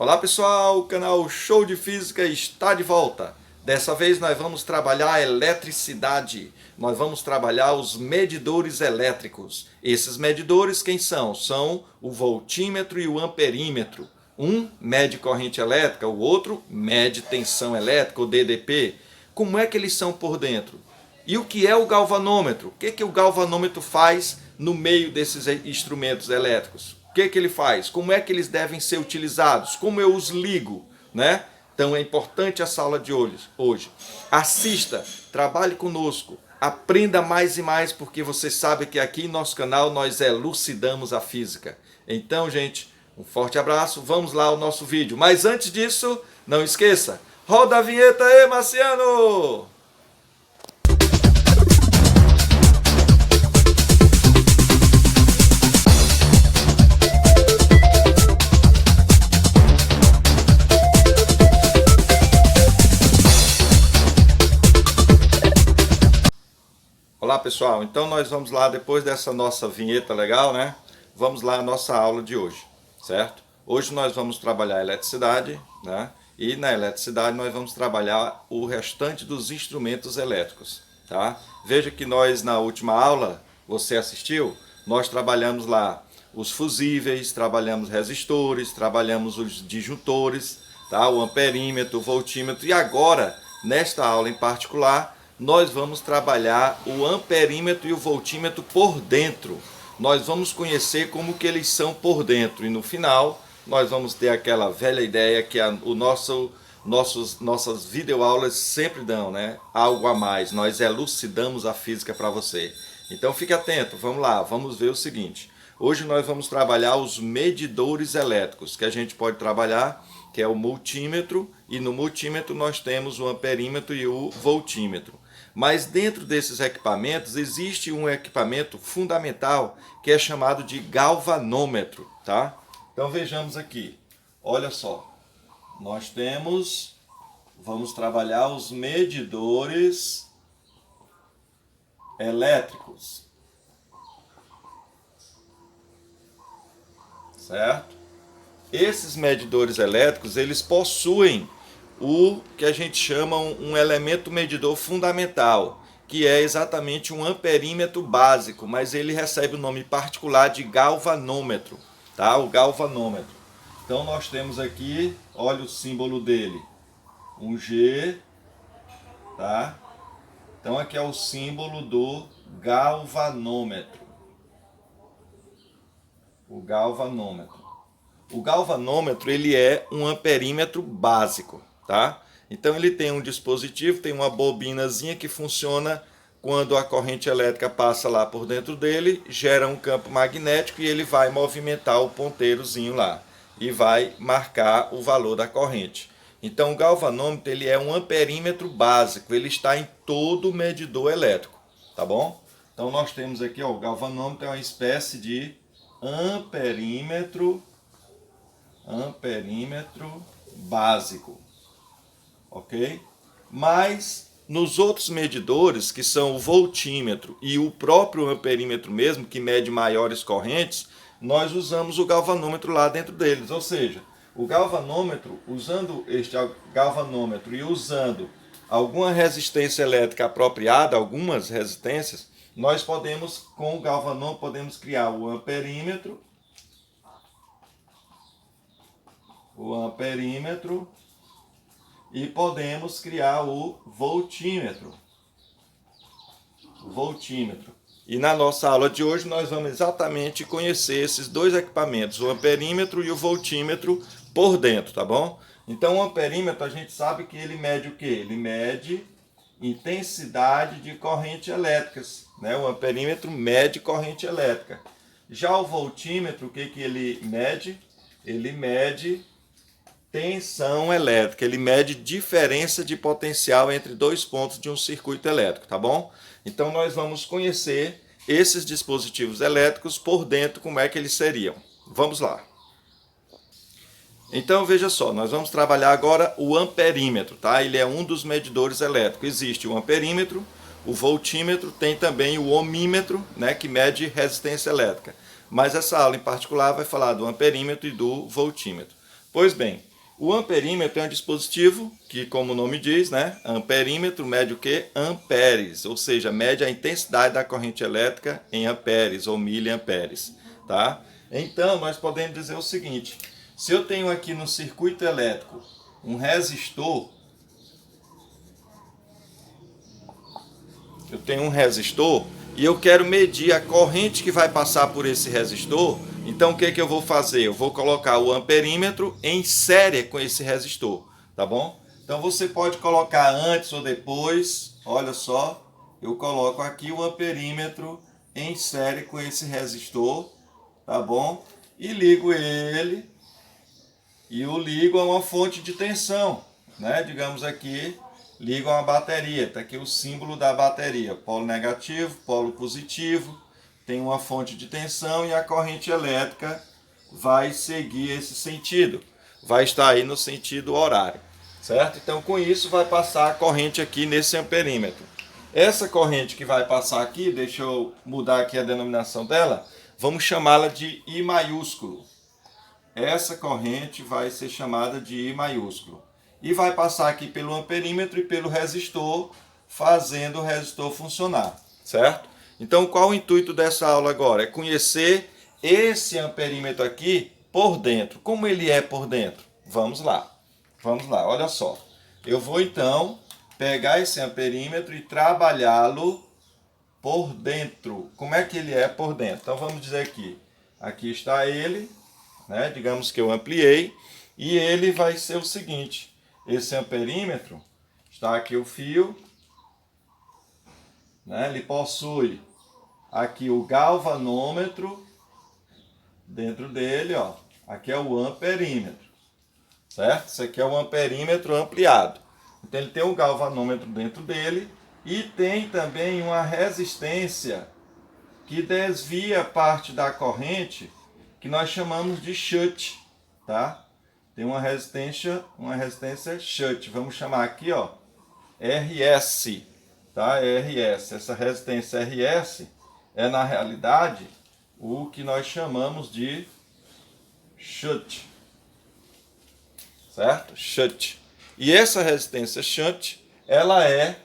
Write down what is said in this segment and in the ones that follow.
Olá pessoal, o canal Show de Física está de volta. Dessa vez nós vamos trabalhar a eletricidade, nós vamos trabalhar os medidores elétricos. Esses medidores quem são? São o voltímetro e o amperímetro. Um mede corrente elétrica, o outro mede tensão elétrica, o DDP. Como é que eles são por dentro? E o que é o galvanômetro? O que o galvanômetro faz no meio desses instrumentos elétricos? O que ele faz? Como é que eles devem ser utilizados? Como eu os ligo, né? Então é importante essa aula de hoje. Assista, trabalhe conosco, aprenda mais e mais, porque você sabe que aqui no nosso canal nós elucidamos a física. Então, gente, um forte abraço, vamos lá ao nosso vídeo. Mas antes disso, não esqueça, roda a vinheta aí, Marciano! Olá pessoal, então nós vamos lá, depois dessa nossa vinheta legal, né? Vamos lá à nossa aula de hoje, certo? Hoje nós vamos trabalhar a eletricidade, né? E na eletricidade nós vamos trabalhar o restante dos instrumentos elétricos, tá? Veja que nós na última aula, você assistiu, nós trabalhamos lá os fusíveis, trabalhamos resistores, trabalhamos os disjuntores, tá? O amperímetro, o voltímetro e agora, nesta aula em particular, nós vamos trabalhar o amperímetro e o voltímetro por dentro. Nós vamos conhecer como que eles são por dentro. E no final, nós vamos ter aquela velha ideia que nossas videoaulas sempre dão, né? Algo a mais. Nós elucidamos a física para você. Então fique atento, vamos lá, vamos ver o seguinte. Hoje nós vamos trabalhar os medidores elétricos, que a gente pode trabalhar, que é o multímetro, e no multímetro nós temos o amperímetro e o voltímetro. Mas dentro desses equipamentos existe um equipamento fundamental que é chamado de galvanômetro, tá? Então vejamos aqui, olha só, vamos trabalhar os medidores elétricos, certo? Esses medidores elétricos, eles possuem o que a gente chama um elemento medidor fundamental, que é exatamente um amperímetro básico, mas ele recebe o nome particular de galvanômetro, tá? O galvanômetro. Então nós temos aqui, olha o símbolo dele, um G, tá? Então aqui é o símbolo do galvanômetro. O galvanômetro. O galvanômetro ele é um amperímetro básico, tá? Então ele tem um dispositivo, tem uma bobinazinha que funciona quando a corrente elétrica passa lá por dentro dele, gera um campo magnético e ele vai movimentar o ponteirozinho lá e vai marcar o valor da corrente. Então o galvanômetro ele é um amperímetro básico, ele está em todo medidor elétrico, tá bom? Então nós temos aqui, ó, o galvanômetro é uma espécie de amperímetro básico, ok? Mas nos outros medidores, que são o voltímetro e o próprio amperímetro mesmo, que mede maiores correntes, nós usamos o galvanômetro lá dentro deles, ou seja, o galvanômetro, usando este galvanômetro e usando alguma resistência elétrica apropriada, algumas resistências, nós podemos, com o galvanômetro, podemos criar o amperímetro e podemos criar o voltímetro. E na nossa aula de hoje nós vamos exatamente conhecer esses dois equipamentos, o amperímetro e o voltímetro por dentro, tá bom? Então o amperímetro a gente sabe que ele mede o quê? Ele mede intensidade de corrente elétricas, né? O amperímetro mede corrente elétrica. Já o voltímetro, o que ele mede? Ele mede tensão elétrica, ele mede diferença de potencial entre dois pontos de um circuito elétrico, tá bom? Então nós vamos conhecer esses dispositivos elétricos por dentro, como é que eles seriam. Vamos lá. Então veja só, nós vamos trabalhar agora o amperímetro, tá? Ele é um dos medidores elétricos. Existe o amperímetro, o voltímetro, tem também o ohmímetro, né, que mede resistência elétrica. Mas essa aula em particular vai falar do amperímetro e do voltímetro. Pois bem, O amperímetro é um dispositivo que, como o nome diz, né, amperímetro mede o quê? Amperes, ou seja, mede a intensidade da corrente elétrica em amperes ou miliamperes, tá? Então, nós podemos dizer o seguinte: se eu tenho aqui no circuito elétrico um resistor, e eu quero medir a corrente que vai passar por esse resistor, então o que eu vou fazer? Eu vou colocar o amperímetro em série com esse resistor, tá bom? Então você pode colocar antes ou depois, olha só, eu coloco aqui o amperímetro em série com esse resistor, tá bom? E ligo ele, e o ligo a uma fonte de tensão, né? Digamos aqui, ligo a uma bateria, está aqui o símbolo da bateria, polo negativo, polo positivo, tem uma fonte de tensão e a corrente elétrica vai seguir esse sentido, vai estar aí no sentido horário, certo? Então com isso vai passar a corrente aqui nesse amperímetro. Essa corrente que vai passar aqui, deixa eu mudar aqui a denominação dela, vamos chamá-la de I maiúsculo. Essa corrente vai ser chamada de I maiúsculo. E vai passar aqui pelo amperímetro e pelo resistor, fazendo o resistor funcionar, certo? Então, qual o intuito dessa aula agora? É conhecer esse amperímetro aqui por dentro. Como ele é por dentro? Vamos lá, olha só. Eu vou, então, pegar esse amperímetro e trabalhá-lo por dentro. Como é que ele é por dentro? Então, vamos dizer aqui está ele, né? Digamos que eu ampliei, e ele vai ser o seguinte: esse amperímetro, está aqui o fio, né? Ele possui aqui o galvanômetro dentro dele, ó. Aqui é o amperímetro, certo? Isso aqui é o amperímetro ampliado. Então ele tem um galvanômetro dentro dele e tem também uma resistência que desvia parte da corrente, que nós chamamos de shunt, tá? Tem uma resistência shunt, vamos chamar aqui, ó, RS, tá? RS. Essa resistência RS é, na realidade, o que nós chamamos de shunt, certo? Shunt. E essa resistência shunt, ela é,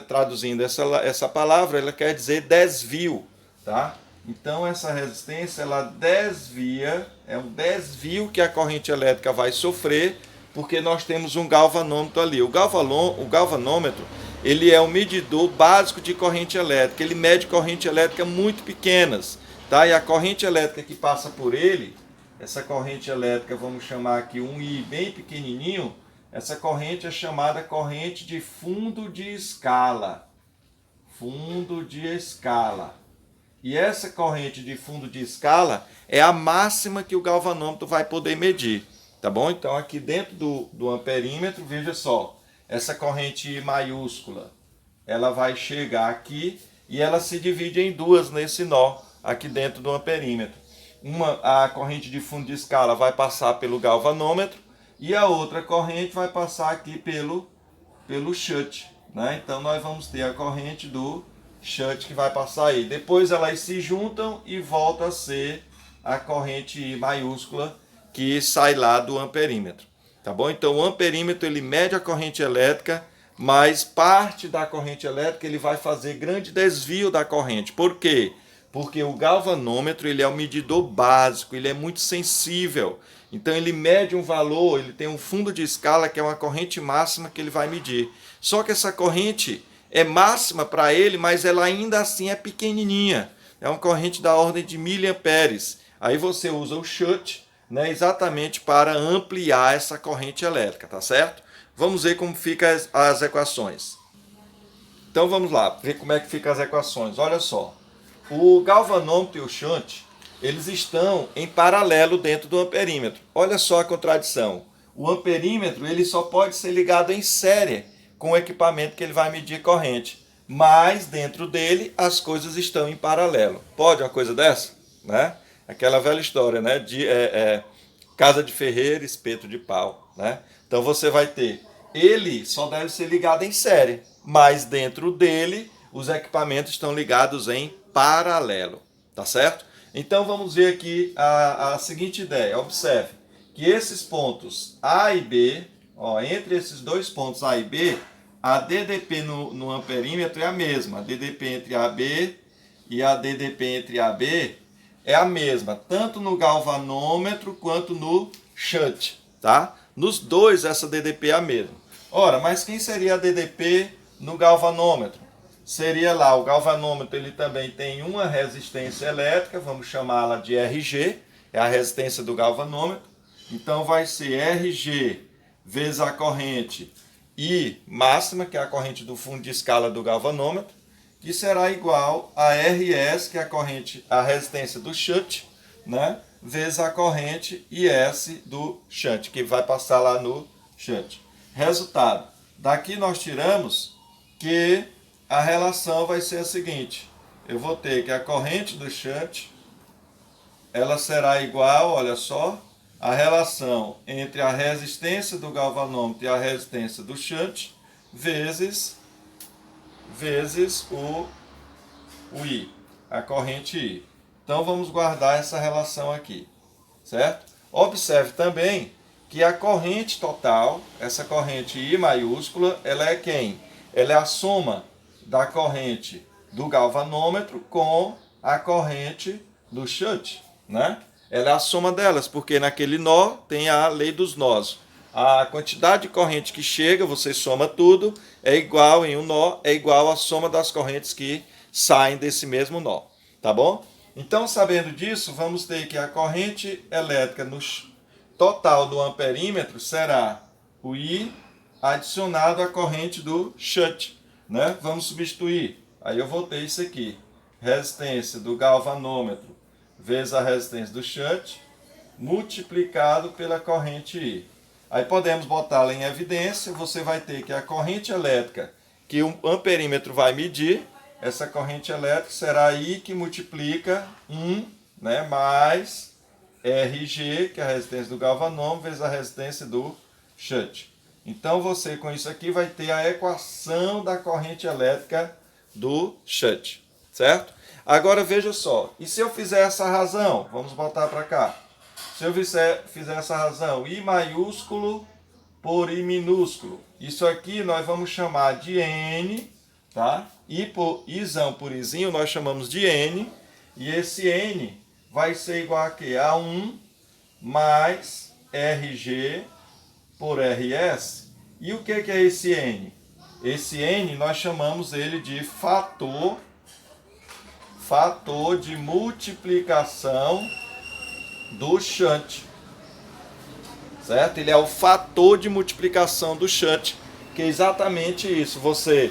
traduzindo essa palavra, ela quer dizer desvio, tá? Então essa resistência, ela desvia, é um desvio que a corrente elétrica vai sofrer, porque nós temos um galvanômetro ali. O galvanômetro, ele é um medidor básico de corrente elétrica, ele mede corrente elétrica muito pequenas, tá? E a corrente elétrica que passa por ele, essa corrente elétrica, vamos chamar aqui um I bem pequenininho, essa corrente é chamada corrente de fundo de escala. Fundo de escala. E essa corrente de fundo de escala é a máxima que o galvanômetro vai poder medir, tá bom? Então aqui dentro do amperímetro, veja só, essa corrente I maiúscula, ela vai chegar aqui e ela se divide em duas nesse nó, aqui dentro do amperímetro. A corrente de fundo de escala vai passar pelo galvanômetro e a outra corrente vai passar aqui pelo shunt, né? Então nós vamos ter a corrente do shunt que vai passar aí. Depois elas se juntam e volta a ser a corrente I maiúscula que sai lá do amperímetro, tá bom? Então o amperímetro, ele mede a corrente elétrica, mas parte da corrente elétrica ele vai fazer grande desvio da corrente. Por quê? Porque o galvanômetro, ele é um medidor básico, ele é muito sensível. Então ele mede um valor, ele tem um fundo de escala que é uma corrente máxima que ele vai medir. Só que essa corrente é máxima para ele, mas ela ainda assim é pequenininha. É uma corrente da ordem de miliamperes. Aí você usa o shunt, né, exatamente para ampliar essa corrente elétrica, tá certo? Vamos ver como ficam as equações. Então vamos lá, ver como é que ficam as equações. Olha só, o galvanômetro e o shunt, eles estão em paralelo dentro do amperímetro. Olha só a contradição. O amperímetro, ele só pode ser ligado em série com o equipamento que ele vai medir corrente, mas dentro dele as coisas estão em paralelo. Pode uma coisa dessa? Né? Aquela velha história, né? Casa de ferreiro, espeto de pau. Né? Então você vai ter, ele só deve ser ligado em série, mas dentro dele os equipamentos estão ligados em paralelo. Tá certo? Então vamos ver aqui a seguinte ideia. Observe que esses pontos A e B, ó, entre esses dois pontos A e B, a DDP no amperímetro é a mesma. A DDP entre AB e a DDP entre AB é a mesma, tanto no galvanômetro quanto no shunt, tá? Nos dois essa DDP é a mesma. Ora, mas quem seria a DDP no galvanômetro? Seria lá, o galvanômetro ele também tem uma resistência elétrica, vamos chamá-la de RG, é a resistência do galvanômetro. Então vai ser RG vezes a corrente I máxima, que é a corrente do fundo de escala do galvanômetro, que será igual a RS, que é a resistência do shunt, né? Vezes a corrente IS do shunt, que vai passar lá no shunt. Resultado, daqui nós tiramos que a relação vai ser a seguinte: eu vou ter que a corrente do shunt, ela será igual, olha só, a relação entre a resistência do galvanômetro e a resistência do shunt vezes o I, a corrente I. Então vamos guardar essa relação aqui, certo? Observe também que a corrente total, essa corrente I maiúscula, ela é quem? Ela é a soma da corrente do galvanômetro com a corrente do shunt, né? Ela é a soma delas, porque naquele nó tem a lei dos nós. A quantidade de corrente que chega, você soma tudo, é igual em um nó, é igual à soma das correntes que saem desse mesmo nó, tá bom? Então, sabendo disso, vamos ter que a corrente elétrica no total do amperímetro será o I adicionado à corrente do shunt, né? Vamos substituir. Aí eu vou ter isso aqui. Resistência do galvanômetro vezes a resistência do shunt multiplicado pela corrente I. Aí podemos botá-la em evidência. Você vai ter que a corrente elétrica que o amperímetro vai medir, essa corrente elétrica será I que multiplica 1, né, mais RG, que é a resistência do galvanômetro, vezes a resistência do shunt. Então você com isso aqui vai ter a equação da corrente elétrica do shunt, certo? Agora veja só, e se eu fizer essa razão, vamos botar para cá. Se eu fizer essa razão, I maiúsculo por I minúsculo, isso aqui nós vamos chamar de N, tá? Izão por Izinho nós chamamos de N, e esse N vai ser igual a quê? A 1 mais RG por RS. E o que é esse N? Esse N nós chamamos ele de fator de multiplicação do shunt, certo? Ele é o fator de multiplicação do shunt, que é exatamente isso. Você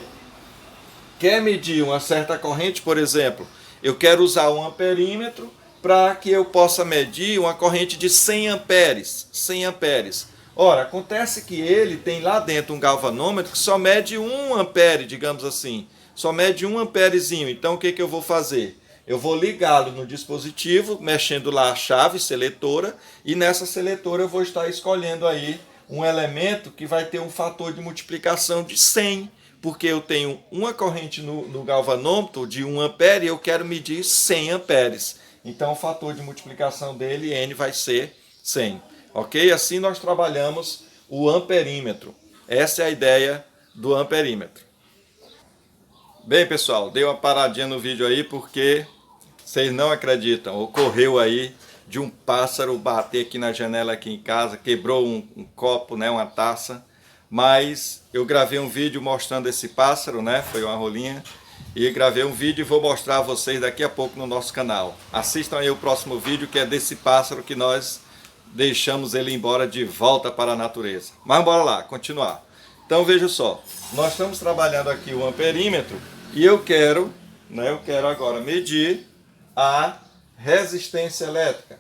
quer medir uma certa corrente, por exemplo, eu quero usar um amperímetro para que eu possa medir uma corrente de 100 amperes. 100 amperes. Ora, acontece que ele tem lá dentro um galvanômetro que só mede 1 ampere, digamos assim. Só mede 1 amperezinho. Então o que eu vou fazer? Eu vou ligá-lo no dispositivo, mexendo lá a chave seletora, e nessa seletora eu vou estar escolhendo aí um elemento que vai ter um fator de multiplicação de 100, porque eu tenho uma corrente no galvanômetro de 1 ampere e eu quero medir 100 amperes. Então o fator de multiplicação dele, N, vai ser 100. Ok? Assim nós trabalhamos o amperímetro. Essa é a ideia do amperímetro. Bem, pessoal, dei uma paradinha no vídeo aí porque vocês não acreditam. Ocorreu aí de um pássaro bater aqui na janela aqui em casa, quebrou um copo, né, uma taça. Mas eu gravei um vídeo mostrando esse pássaro, né? Foi uma rolinha. E gravei um vídeo e vou mostrar a vocês daqui a pouco no nosso canal. Assistam aí o próximo vídeo, que é desse pássaro que nós deixamos ele embora de volta para a natureza. Mas bora lá, continuar. Então veja só, nós estamos trabalhando aqui o amperímetro e eu quero agora medir a resistência elétrica.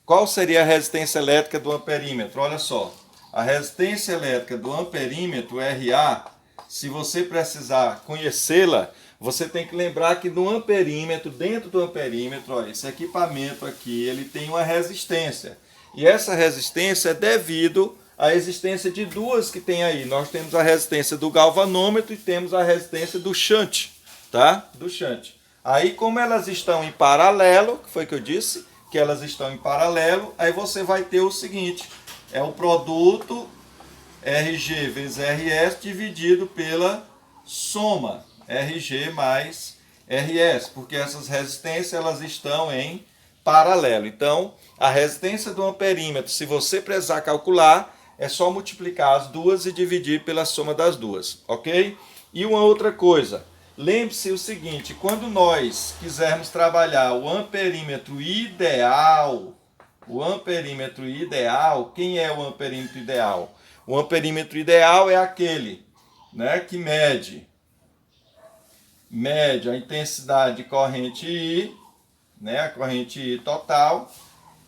Qual seria a resistência elétrica do amperímetro? Olha só, a resistência elétrica do amperímetro, RA, se você precisar conhecê-la, você tem que lembrar que no amperímetro, dentro do amperímetro, olha, esse equipamento aqui, ele tem uma resistência. E essa resistência é devido à existência de duas que tem aí. Nós temos a resistência do galvanômetro e temos a resistência do shunt, tá? Do shunt. Aí, como elas estão em paralelo, que foi que eu disse, que elas estão em paralelo, aí você vai ter o seguinte, é o produto RG vezes RS dividido pela soma RG mais RS, porque essas resistências elas estão em paralelo. Então, a resistência do amperímetro, se você precisar calcular, é só multiplicar as duas e dividir pela soma das duas, ok? E uma outra coisa, lembre-se o seguinte, quando nós quisermos trabalhar o amperímetro ideal, quem é o amperímetro ideal? O amperímetro ideal é aquele, né, que mede a intensidade de corrente I, né, a corrente I total.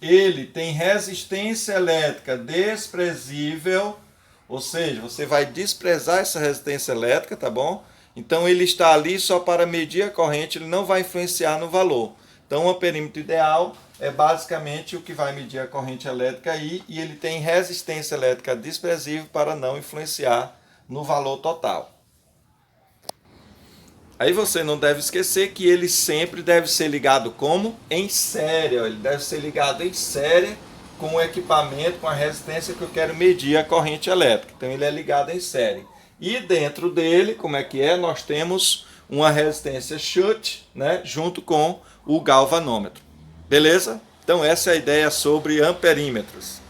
Ele tem resistência elétrica desprezível, ou seja, você vai desprezar essa resistência elétrica, tá bom? Então ele está ali só para medir a corrente, ele não vai influenciar no valor. Então o amperímetro ideal é basicamente o que vai medir a corrente elétrica aí, e ele tem resistência elétrica desprezível para não influenciar no valor total. Aí você não deve esquecer que ele sempre deve ser ligado como? Em série. Ele deve ser ligado em série com o equipamento, com a resistência que eu quero medir a corrente elétrica. Então ele é ligado em série. E dentro dele, como é que é? Nós temos uma resistência shunt, né, junto com o galvanômetro. Beleza? Então essa é a ideia sobre amperímetros.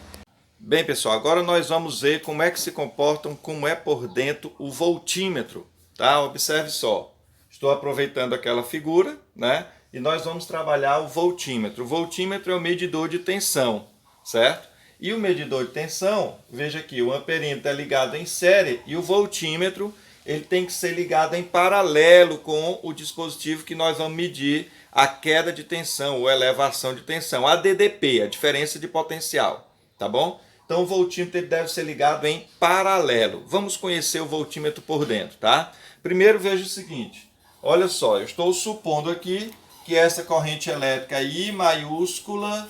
Bem, pessoal, agora nós vamos ver como é que se comportam, como é por dentro o voltímetro. Tá? Observe só. Estou aproveitando aquela figura, né? E nós vamos trabalhar o voltímetro. O voltímetro é o medidor de tensão, certo? E o medidor de tensão, veja aqui, o amperímetro é ligado em série e o voltímetro ele tem que ser ligado em paralelo com o dispositivo que nós vamos medir a queda de tensão ou elevação de tensão, a DDP, a diferença de potencial, tá bom? Então o voltímetro ele deve ser ligado em paralelo. Vamos conhecer o voltímetro por dentro, tá? Primeiro veja o seguinte. Olha só, eu estou supondo aqui que essa corrente elétrica I maiúscula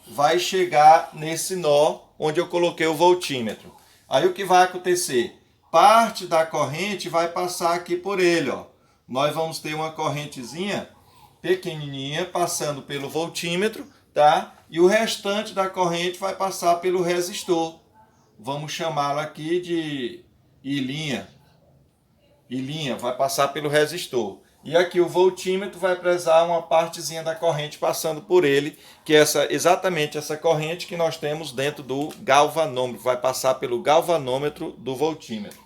vai chegar nesse nó onde eu coloquei o voltímetro. Aí o que vai acontecer? Parte da corrente vai passar aqui por ele, ó. Nós vamos ter uma correntezinha pequenininha passando pelo voltímetro, tá? E o restante da corrente vai passar pelo resistor. Vamos chamá-lo aqui de I'. I' vai passar pelo resistor. E aqui o voltímetro vai precisar uma partezinha da corrente passando por ele, que é exatamente essa corrente que nós temos dentro do galvanômetro. Vai passar pelo galvanômetro do voltímetro.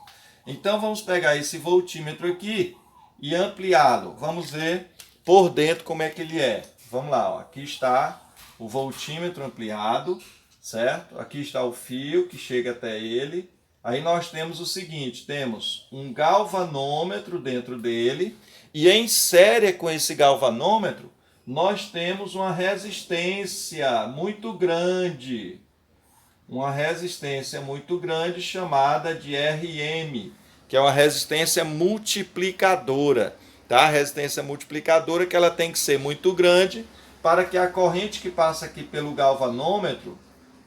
Então vamos pegar esse voltímetro aqui e ampliá-lo. Vamos ver por dentro como é que ele é. Vamos lá, ó. Aqui está o voltímetro ampliado, certo? Aqui está o fio que chega até ele. Aí nós temos o seguinte, temos um galvanômetro dentro dele e em série com esse galvanômetro nós temos uma resistência muito grande. Uma resistência muito grande chamada de RM, que é uma resistência multiplicadora. Tá? A resistência multiplicadora que ela tem que ser muito grande para que a corrente que passa aqui pelo galvanômetro,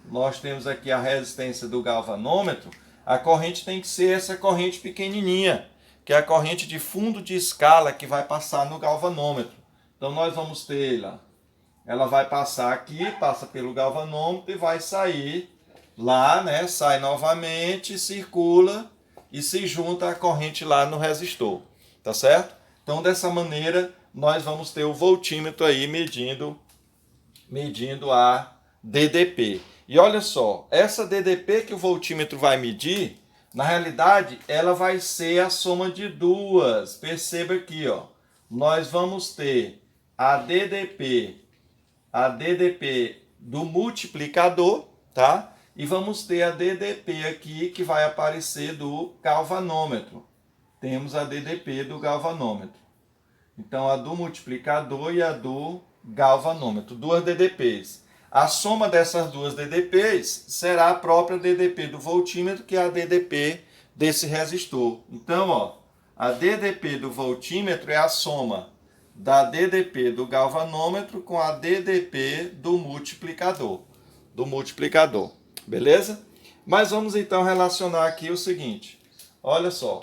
nós temos aqui a resistência do galvanômetro, a corrente tem que ser essa corrente pequenininha, que é a corrente de fundo de escala que vai passar no galvanômetro. Então nós vamos ter ela vai passar aqui, passa pelo galvanômetro e vai sair lá, né? Sai novamente, circula e se junta a corrente lá no resistor, tá certo? Então dessa maneira nós vamos ter o voltímetro aí medindo a DDP. E olha só, essa DDP que o voltímetro vai medir, na realidade, ela vai ser a soma de duas. Perceba aqui, ó. Nós vamos ter a DDP do multiplicador, tá? E vamos ter a DDP aqui que vai aparecer do galvanômetro. Temos a DDP do galvanômetro. Então, a do multiplicador e a do galvanômetro. Duas DDPs. A soma dessas duas DDPs será a própria DDP do voltímetro, que é a DDP desse resistor. Então, ó, a DDP do voltímetro é a soma da DDP do galvanômetro com a DDP do multiplicador. Beleza? Mas vamos então relacionar aqui o seguinte. Olha só,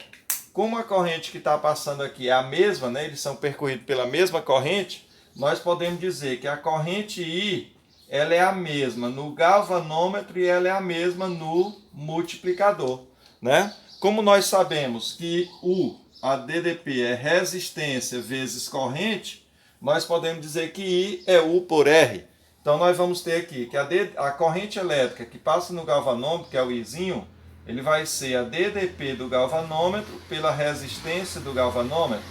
como a corrente que está passando aqui é a mesma, né? Eles são percorridos pela mesma corrente, nós podemos dizer que a corrente I ela é a mesma no galvanômetro e ela é a mesma no multiplicador, né? Como nós sabemos que a DDP é resistência vezes corrente, nós podemos dizer que I é U por R. Então nós vamos ter aqui que a corrente elétrica que passa no galvanômetro, que é o Izinho, ele vai ser a DDP do galvanômetro pela resistência do galvanômetro.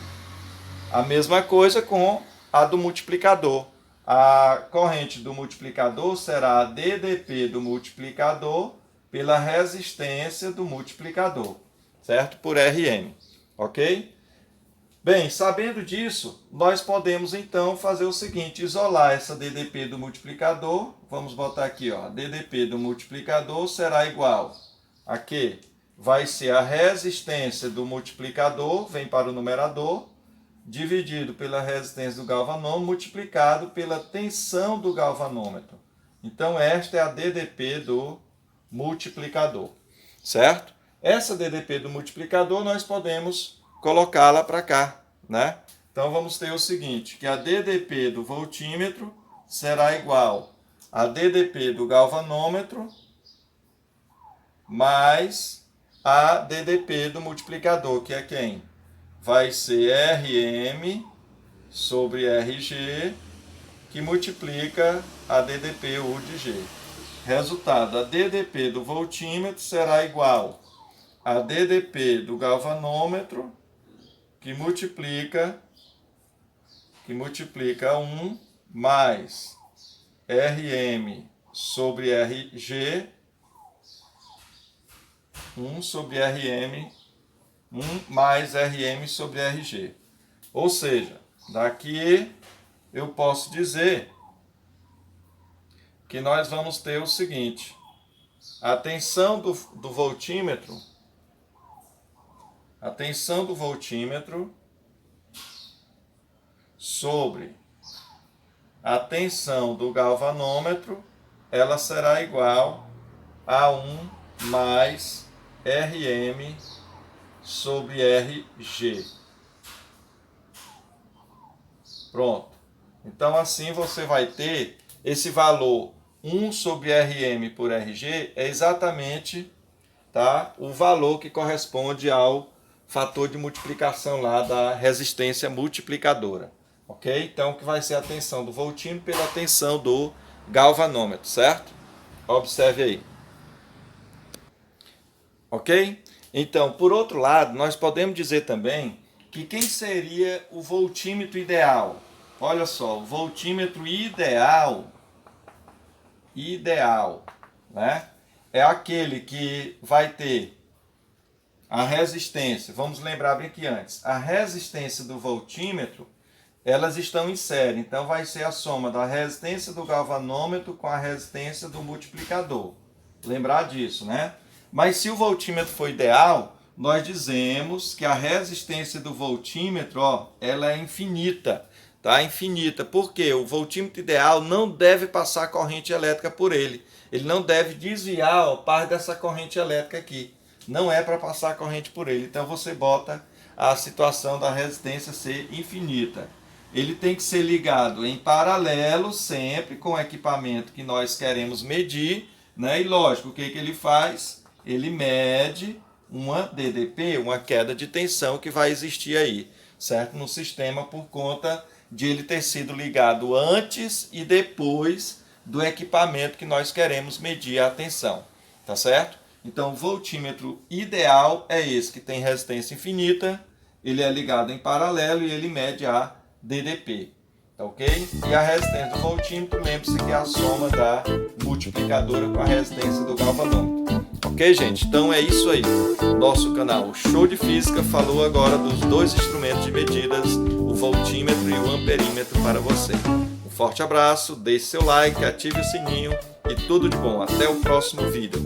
A mesma coisa com a do multiplicador. A corrente do multiplicador será a DDP do multiplicador pela resistência do multiplicador, certo? Por Rm, ok? Bem, sabendo disso, nós podemos então fazer o seguinte, isolar essa DDP do multiplicador. Vamos botar aqui, ó, a DDP do multiplicador será igual a que vai ser a resistência do multiplicador, vem para o numerador, dividido pela resistência do galvanômetro, multiplicado pela tensão do galvanômetro. Então, esta é a DDP do multiplicador, certo? Essa DDP do multiplicador nós podemos colocá-la para cá, né? Então, vamos ter o seguinte, que a DDP do voltímetro será igual a DDP do galvanômetro mais a DDP do multiplicador, que é quem? Vai ser Rm sobre Rg, que multiplica a DDP U de G. Resultado, a DDP do voltímetro será igual a DDP do galvanômetro, que multiplica 1 mais Rm sobre Rg, 1 sobre Rm, 1 mais Rm sobre Rg. Ou seja, daqui eu posso dizer que nós vamos ter o seguinte, a tensão do voltímetro, sobre a tensão do galvanômetro, ela será igual a 1 mais Rm sobre Rg. Pronto. Então, assim você vai ter esse valor 1 sobre Rm por Rg é exatamente, tá, o valor que corresponde ao fator de multiplicação lá da resistência multiplicadora. Ok? Então, que vai ser a tensão do voltímetro pela tensão do galvanômetro, certo? Observe aí. Ok? Então, por outro lado, nós podemos dizer também que quem seria o voltímetro ideal? Olha só, o voltímetro ideal, né? É aquele que vai ter a resistência. Vamos lembrar bem que antes, a resistência do voltímetro, elas estão em série. Então, vai ser a soma da resistência do galvanômetro com a resistência do multiplicador. Lembrar disso, né? Mas se o voltímetro for ideal, nós dizemos que a resistência do voltímetro, ó, ela é infinita, tá? Infinita. Por quê? O voltímetro ideal não deve passar corrente elétrica por ele. Ele não deve desviar, ó, parte dessa corrente elétrica aqui. Não é para passar corrente por ele. Então você bota a situação da resistência ser infinita. Ele tem que ser ligado em paralelo sempre com o equipamento que nós queremos medir, né? E lógico, o que ele faz? Ele mede uma DDP, uma queda de tensão que vai existir aí, certo? No sistema por conta de ele ter sido ligado antes e depois do equipamento que nós queremos medir a tensão, tá certo? Então, o voltímetro ideal é esse, que tem resistência infinita, ele é ligado em paralelo e ele mede a DDP, tá ok? E a resistência do voltímetro, lembre-se que é a soma da multiplicadora com a resistência do galvanômetro. Ok, gente? Então é isso aí. Nosso canal Show de Física falou agora dos dois instrumentos de medidas, o voltímetro e o amperímetro para você. Um forte abraço, deixe seu like, ative o sininho e tudo de bom. Até o próximo vídeo.